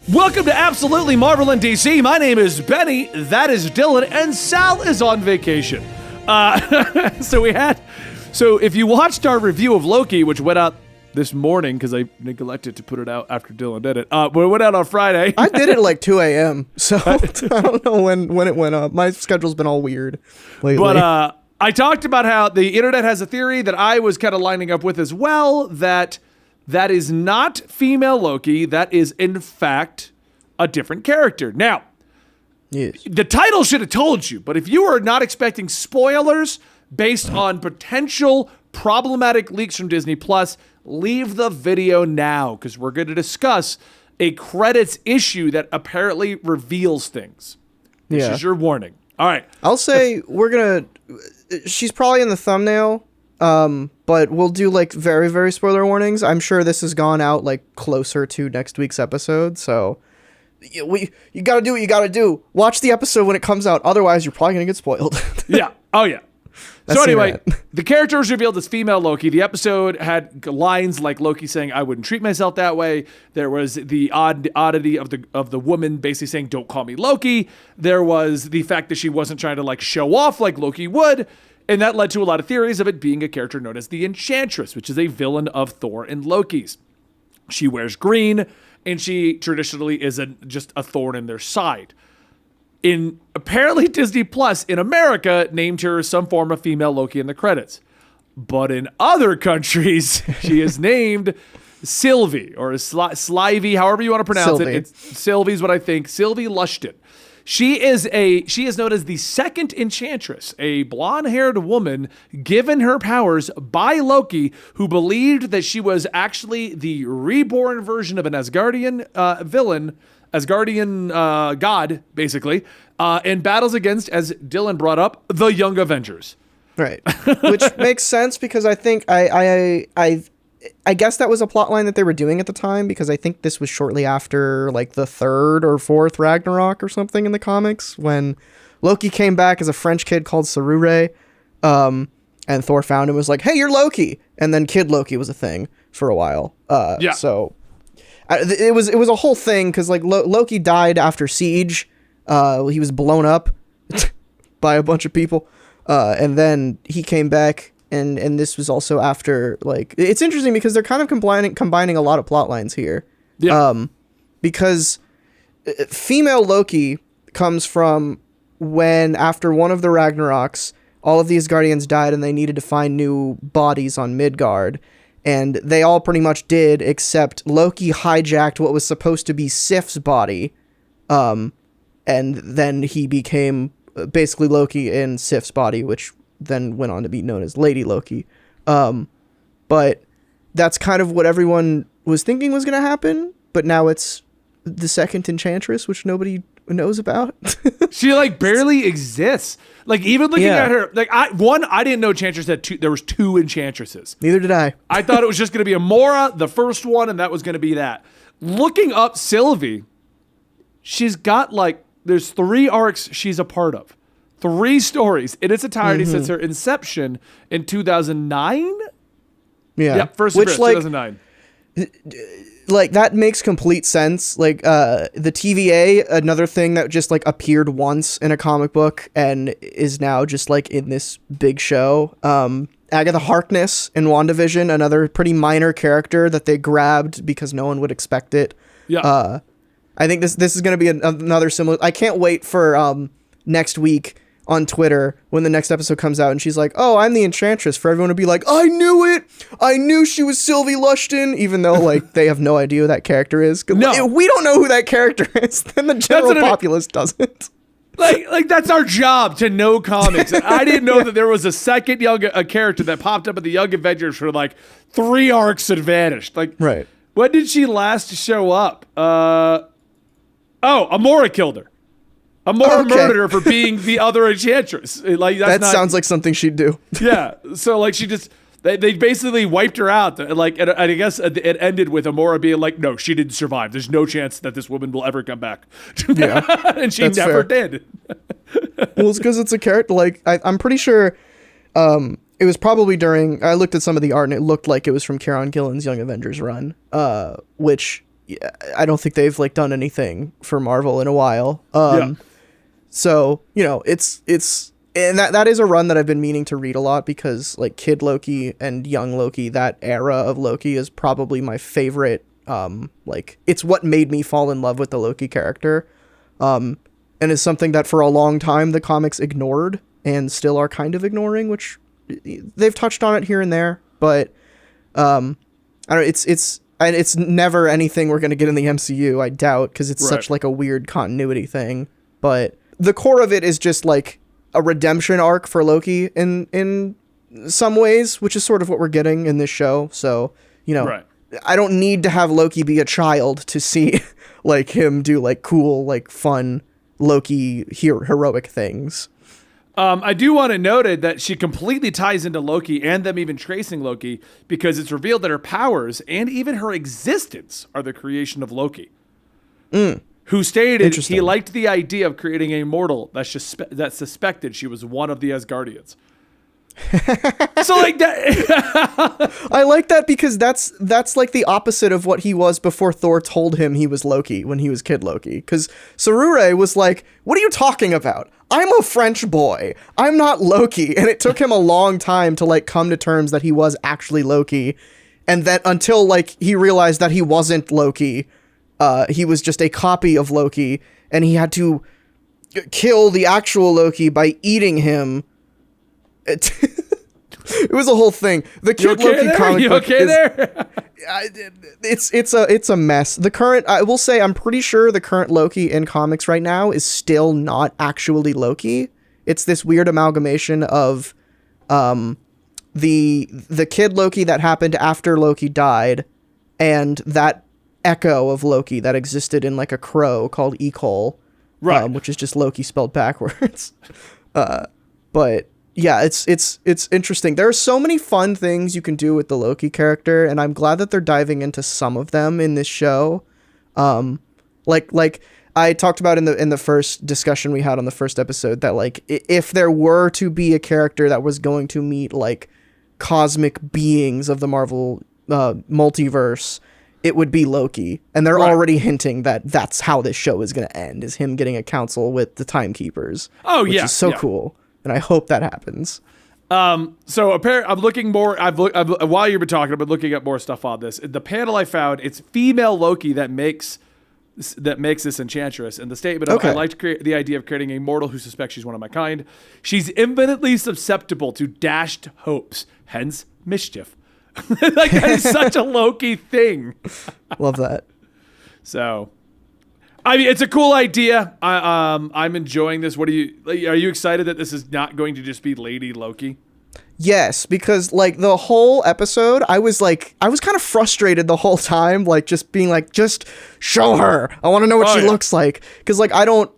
Welcome to Absolutely Marvel and DC. My name is Benny, that is Dylan, and Sal is on vacation. So if you watched our review of Loki, which went out this morning because I neglected to put it out after Dylan did it, but it went out on Friday. I did it at like 2 a.m., so I don't know when it went up. My schedule's been all weird lately. But I talked about how the internet has a theory that I was kind of lining up with as well, that is not female Loki. That is, in fact, a different character. Now, yes. The title should have told you, but if you are not expecting spoilers based on potential problematic leaks from Disney Plus, leave the video now, because we're going to discuss a credits issue that apparently reveals things. This is your warning. All right. I'll say she's probably in the thumbnail, but we'll do like very, very spoiler warnings. I'm sure this has gone out like closer to next week's episode, so you got to do what you got to do. Watch the episode when it comes out, otherwise you're probably going to get spoiled. Yeah. Oh, yeah. So anyway, the character was revealed as female Loki. The episode had lines like Loki saying, "I wouldn't treat myself that way." There was the oddity of the woman basically saying, "Don't call me Loki." There was the fact that she wasn't trying to like show off like Loki would. And that led to a lot of theories of it being a character known as the Enchantress, which is a villain of Thor and Loki's. She wears green, and she traditionally is just a thorn in their side. Apparently Disney Plus in America named her some form of female Loki in the credits. But in other countries, she is named Sylvie or Slivy, however you want to pronounce it. Sylvie's what I think. Sylvie Lushton. She is known as the Second Enchantress, a blonde-haired woman given her powers by Loki, who believed that she was actually the reborn version of an Asgardian villain, Asgardian god, basically, and battles against, as Dylan brought up, the Young Avengers. Right, which makes sense because I think I guess that was a plot line that they were doing at the time, because I think this was shortly after like the third or fourth Ragnarok or something in the comics, when Loki came back as a French kid called Sarure, and Thor found him and was like, "Hey, you're Loki," and then Kid Loki was a thing for a while. Yeah. So it was a whole thing because like Loki died after Siege. He was blown up by a bunch of people, and then he came back. And this was also after, like, it's interesting because they're kind of combining a lot of plot lines here. Yeah. Because female Loki comes from when, after one of the Ragnaroks, all of these Guardians died and they needed to find new bodies on Midgard. And they all pretty much did, except Loki hijacked what was supposed to be Sif's body. And then he became basically Loki in Sif's body, which then went on to be known as Lady Loki. But that's kind of what everyone was thinking was going to happen, but now it's the Second Enchantress, which nobody knows about. She like barely exists. Like, even looking at her, like, I didn't know Enchantress had there was two Enchantresses. Neither did I. I thought it was just going to be Amora, the first one, and that was going to be that. Looking up Sylvie, she's got like, there's 3 arcs she's a part of. 3 stories in its entirety since her inception in 2009. Yeah, first which, appearance, 2009. Like, that makes complete sense. Like, the TVA, another thing that just like appeared once in a comic book and is now just like in this big show. Agatha Harkness in WandaVision, another pretty minor character that they grabbed because no one would expect it. Yeah. I think this is going to be another similar. I can't wait for next week on Twitter when the next episode comes out and she's like, "Oh, I'm the Enchantress," for everyone to be like, "I knew it! I knew she was Sylvie Lushton," even though like they have no idea who that character is. No. We don't know who that character is, then the general populace doesn't. Like that's our job, to know comics. And I didn't know that there was a second a character that popped up at the Young Avengers for like 3 arcs and vanished. Like, right. When did she last show up? Amora killed her. Amora murdered her for being the other Enchantress. Like, that sounds like something she'd do. Yeah. So like she just they basically wiped her out. Like, and I guess it ended with Amora being like, "No, she didn't survive. There's no chance that this woman will ever come back." Yeah, and she never did. Well, it's because it's a character. Like, I'm pretty sure. It was probably during. I looked at some of the art and it looked like it was from Kieron Gillen's Young Avengers run. Which I don't think they've like done anything for Marvel in a while. So, you know, it's and that is a run that I've been meaning to read a lot, because like Kid Loki and Young Loki, that era of Loki is probably my favorite. Like it's what made me fall in love with the Loki character. And is something that for a long time the comics ignored and still are kind of ignoring, which they've touched on it here and there, but I don't know, it's never anything we're going to get in the MCU, I doubt, because it's such like a weird continuity thing. But the core of it is just like a redemption arc for Loki in some ways, which is sort of what we're getting in this show. So, you know, I don't need to have Loki be a child to see like him do like cool, like fun Loki heroic things. I do want to note it that she completely ties into Loki and them even tracing Loki, because it's revealed that her powers and even her existence are the creation of Loki. Who stated he liked the idea of creating a mortal that suspected she was one of the Asgardians. So like that, I like that, because that's like the opposite of what he was before Thor told him he was Loki when he was Kid Loki. Because Sarure was like, "What are you talking about? I'm a French boy. I'm not Loki." And it took him a long time to like come to terms that he was actually Loki, and that until like he realized that he wasn't Loki. He was just a copy of Loki, and he had to kill the actual Loki by eating him. It was a whole thing. The Kid Loki comic book is, it's a mess. The current, I will say, I'm pretty sure the current Loki in comics right now is still not actually Loki. It's this weird amalgamation of the Kid Loki that happened after Loki died, and that echo of Loki that existed in like a crow called Ecol, which is just Loki spelled backwards. But yeah, it's interesting. There are so many fun things you can do with the Loki character, and I'm glad that they're diving into some of them in this show. Like I talked about in the first discussion we had on the first episode, that like if there were to be a character that was going to meet like cosmic beings of the Marvel multiverse, it would be Loki. And they're already hinting that that's how this show is going to end, is him getting a council with the Timekeepers. Which is so cool. And I hope that happens. So I'm looking more. While you've been talking, I've been looking up more stuff on this. The panel I found, it's female Loki that makes this Enchantress, and the statement of, "I like to create the idea of creating a mortal who suspects she's one of my kind. She's infinitely susceptible to dashed hopes, hence mischief." Like that is such a Loki thing. Love that. So, I mean, it's a cool idea. I'm enjoying this. Are you excited that this is not going to just be Lady Loki? Yes, because like the whole episode, I was kind of frustrated the whole time, like just being like, just show her. I want to know what she looks like. Because like I don't,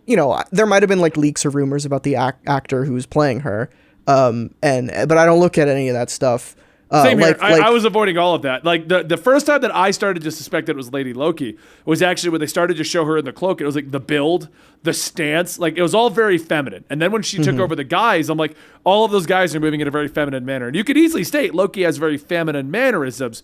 there might have been like leaks or rumors about the actor who's playing her, but I don't look at any of that stuff. Same here. I was avoiding all of that. Like the first time that I started to suspect that it was Lady Loki was actually when they started to show her in the cloak. It was like the build, the stance, like it was all very feminine. And then when she took over the guys, I'm like, all of those guys are moving in a very feminine manner. And you could easily state Loki has very feminine mannerisms,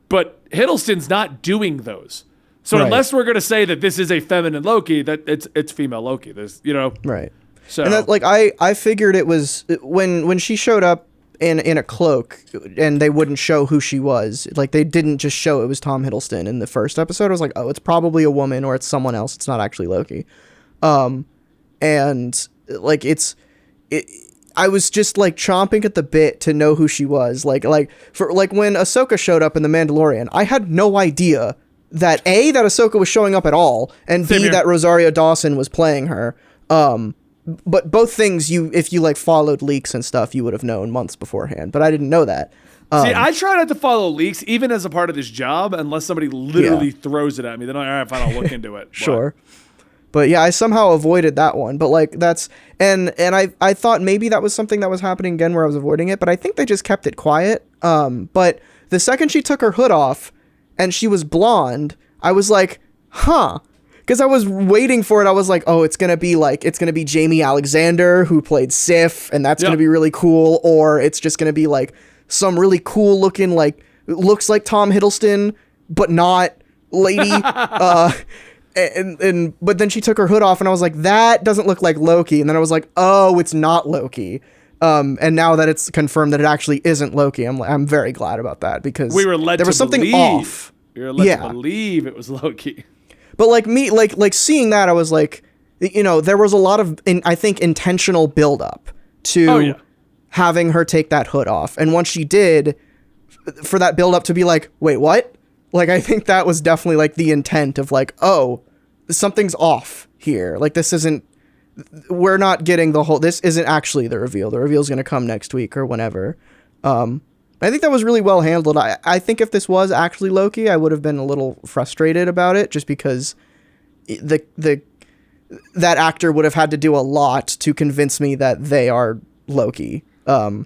but Hiddleston's not doing those. So unless we're going to say that this is a feminine Loki, that it's female Loki. There's, Right. So and that, like I figured it was when she showed up in a cloak and they wouldn't show who she was. Like they didn't just show it was Tom Hiddleston in the first episode. I was like, oh, it's probably a woman or it's someone else. It's not actually Loki. And like I was just like chomping at the bit to know who she was. Like for like when Ahsoka showed up in The Mandalorian, I had no idea that that Ahsoka was showing up at all, and B, that Rosario Dawson was playing her. But both things, if you like followed leaks and stuff, you would have known months beforehand. But I didn't know that. See, I try not to follow leaks, even as a part of this job, unless somebody literally throws it at me. Then all right, fine, I'll look into it. Sure. But yeah, I somehow avoided that one. But like that's and I thought maybe that was something that was happening again where I was avoiding it. But I think they just kept it quiet. But the second she took her hood off and she was blonde, I was like, huh. Because I was waiting for it. I was like, oh, it's going to be Jamie Alexander who played Sif, and that's going to be really cool. Or it's just going to be like some really cool looking, like, looks like Tom Hiddleston, but not lady. But then she took her hood off, and I was like, that doesn't look like Loki. And then I was like, oh, it's not Loki. And now that it's confirmed that it actually isn't Loki, I'm very glad about that, because we were led there was something off. We were led to believe it was Loki. But like seeing that, I was like, there was a lot of, I think, intentional buildup to having her take that hood off. And once she did, for that buildup to be like, wait, what? Like, I think that was definitely like the intent of like, oh, something's off here. Like, we're not getting this isn't actually the reveal. The reveal is going to come next week or whenever. I think that was really well handled. I think if this was actually Loki, I would have been a little frustrated about it, just because that actor would have had to do a lot to convince me that they are Loki. No,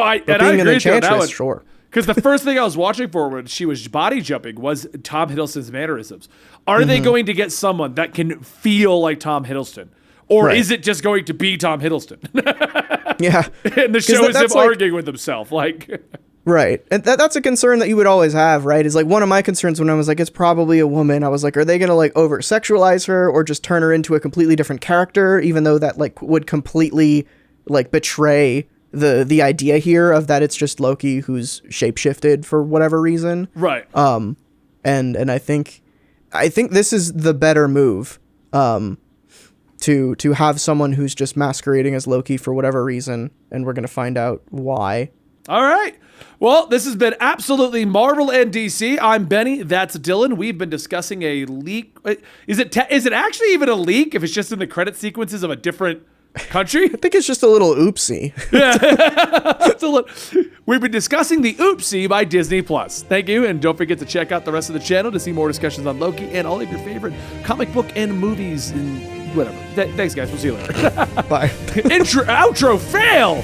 I agree with you on that one. Sure. Because the first thing I was watching for when she was body jumping was Tom Hiddleston's mannerisms. Are they going to get someone that can feel like Tom Hiddleston? Or is it just going to be Tom Hiddleston? Yeah. And the show is him arguing with himself. Like, right. And that's a concern that you would always have, right? Is like one of my concerns when I was like, it's probably a woman. I was like, are they going to like over sexualize her or just turn her into a completely different character? Even though that like would completely like betray the idea here of that it's just Loki who's shapeshifted for whatever reason. Right. And I think this is the better move. To have someone who's just masquerading as Loki for whatever reason, and we're going to find out why. All right. Well, this has been absolutely Marvel and DC. I'm Benny. That's Dylan. We've been discussing a leak. Is it actually even a leak if it's just in the credit sequences of a different country? I think it's just a little oopsie. We've been discussing the Oopsie by Disney Plus. Thank you, and don't forget to check out the rest of the channel to see more discussions on Loki and all of your favorite comic book and movies and whatever. Thanks, guys. We'll see you later. Bye. Outro fail.